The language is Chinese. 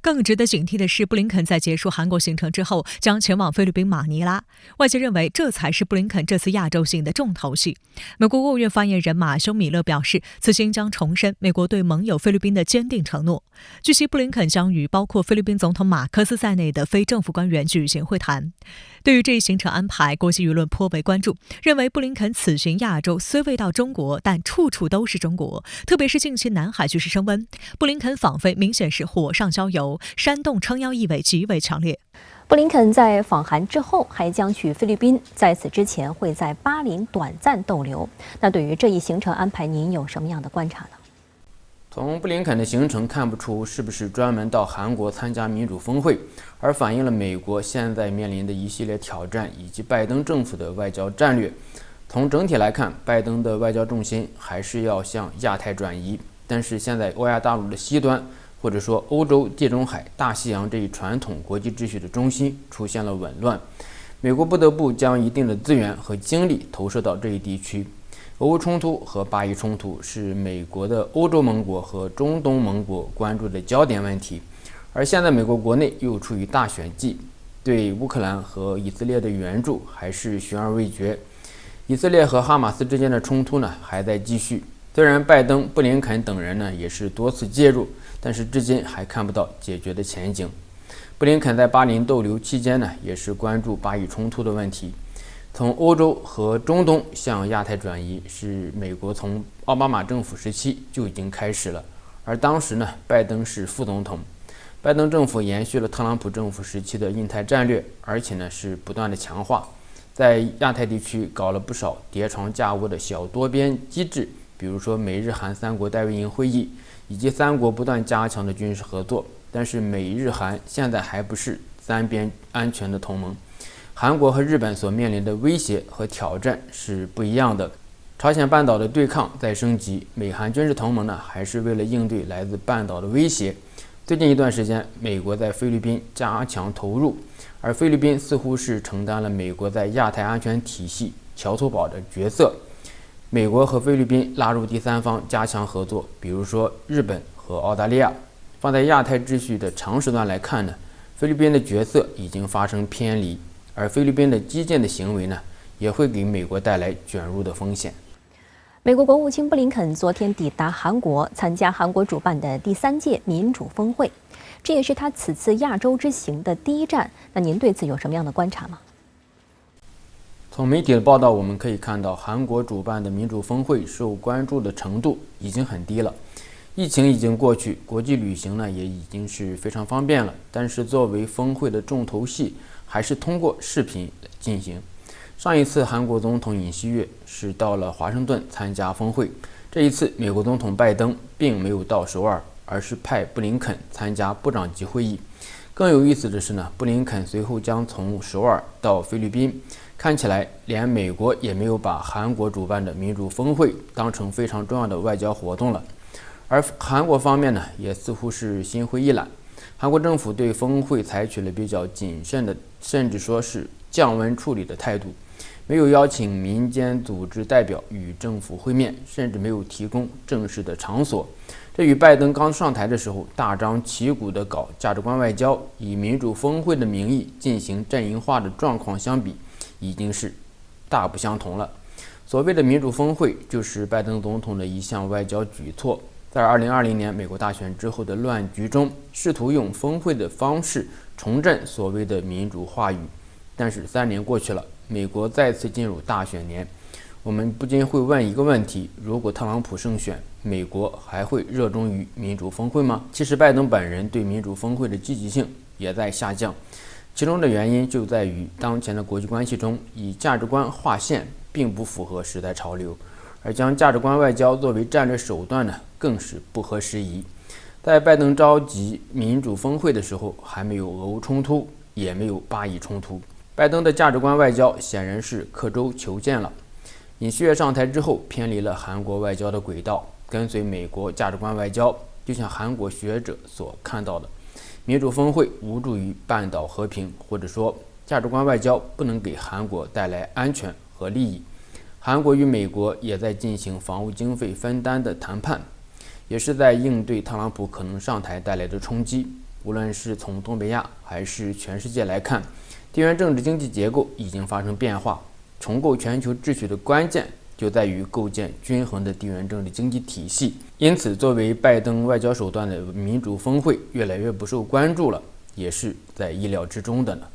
更值得警惕的是，布林肯在结束韩国行程之后，将前往菲律宾马尼拉。外界认为，这才是布林肯这次亚洲行的重头戏。美国国务院发言人马修·米勒表示，此行将重申美国对盟友菲律宾的坚定承诺。据悉，布林肯将与包括菲律宾总统马克思在内的非政府官员举行会谈。对于这一行程安排，国际舆论颇为关注，认为布林肯此行亚洲虽未到中国，但处处都是中国，特别是近期南海局势升温，布林肯访菲明显是火上浇油，煽动撑腰意味极为强烈。布林肯在访韩之后还将去菲律宾，在此之前会在巴林短暂逗留。那对于这一行程安排，您有什么样的观察呢？从布林肯的行程看不出是不是专门到韩国参加民主峰会，而反映了美国现在面临的一系列挑战以及拜登政府的外交战略。从整体来看，拜登的外交重心还是要向亚太转移，但是现在欧亚大陆的西端，或者说欧洲、地中海、大西洋这一传统国际秩序的中心出现了紊乱，美国不得不将一定的资源和精力投射到这一地区。俄乌冲突和巴以冲突是美国的欧洲盟国和中东盟国关注的焦点问题，而现在美国国内又处于大选季，对乌克兰和以色列的援助还是悬而未决。以色列和哈马斯之间的冲突呢还在继续，虽然拜登、布林肯等人呢也是多次介入，但是至今还看不到解决的前景。布林肯在巴林逗留期间呢，也是关注巴以冲突的问题。从欧洲和中东向亚太转移，是美国从奥巴马政府时期就已经开始了。而当时呢，拜登是副总统，拜登政府延续了特朗普政府时期的印太战略，而且呢是不断的强化，在亚太地区搞了不少叠床架屋的小多边机制，比如说美日韩三国代表营会议，以及三国不断加强的军事合作。但是美日韩现在还不是三边安全的同盟。韩国和日本所面临的威胁和挑战是不一样的。朝鲜半岛的对抗在升级，美韩军事同盟呢，还是为了应对来自半岛的威胁。最近一段时间，美国在菲律宾加强投入，而菲律宾似乎是承担了美国在亚太安全体系桥头堡的角色。美国和菲律宾拉入第三方加强合作，比如说日本和澳大利亚。放在亚太秩序的长时段来看呢，菲律宾的角色已经发生偏离。而菲律宾的激进的行为呢，也会给美国带来卷入的风险。美国国务卿布林肯昨天抵达韩国，参加韩国主办的第3届民主峰会，这也是他此次亚洲之行的第一站。那您对此有什么样的观察吗？从媒体的报道，我们可以看到，韩国主办的民主峰会受关注的程度已经很低了。疫情已经过去，国际旅行呢也已经是非常方便了，但是作为峰会的重头戏，还是通过视频进行。上一次韩国总统尹锡悦是到了华盛顿参加峰会，这一次美国总统拜登并没有到首尔，而是派布林肯参加部长级会议。更有意思的是呢，布林肯随后将从首尔到菲律宾，看起来连美国也没有把韩国主办的民主峰会当成非常重要的外交活动了。而韩国方面呢，也似乎是心灰意懒。韩国政府对峰会采取了比较谨慎的，甚至说是降温处理的态度，没有邀请民间组织代表与政府会面，甚至没有提供正式的场所。这与拜登刚上台的时候大张旗鼓地搞价值观外交，以民主峰会的名义进行阵营化的状况相比，已经是大不相同了。所谓的民主峰会，就是拜登总统的一项外交举措。在2020年美国大选之后的乱局中，试图用峰会的方式重振所谓的民主话语。但是3年过去了，美国再次进入大选年，我们不禁会问一个问题：如果特朗普胜选，美国还会热衷于民主峰会吗？其实拜登本人对民主峰会的积极性也在下降，其中的原因就在于当前的国际关系中，以价值观划线并不符合时代潮流，而将价值观外交作为战略手段呢，更是不合时宜。在拜登召集民主峰会的时候，还没有俄乌冲突，也没有巴以冲突。拜登的价值观外交显然是刻舟求剑了。尹锡悦上台之后，偏离了韩国外交的轨道，跟随美国价值观外交。就像韩国学者所看到的，民主峰会无助于半岛和平，或者说价值观外交不能给韩国带来安全和利益。韩国与美国也在进行防务经费分担的谈判，也是在应对特朗普可能上台带来的冲击。无论是从东北亚还是全世界来看，地缘政治经济结构已经发生变化。重构全球秩序的关键就在于构建均衡的地缘政治经济体系。因此，作为拜登外交手段的民主峰会越来越不受关注了，也是在意料之中的呢。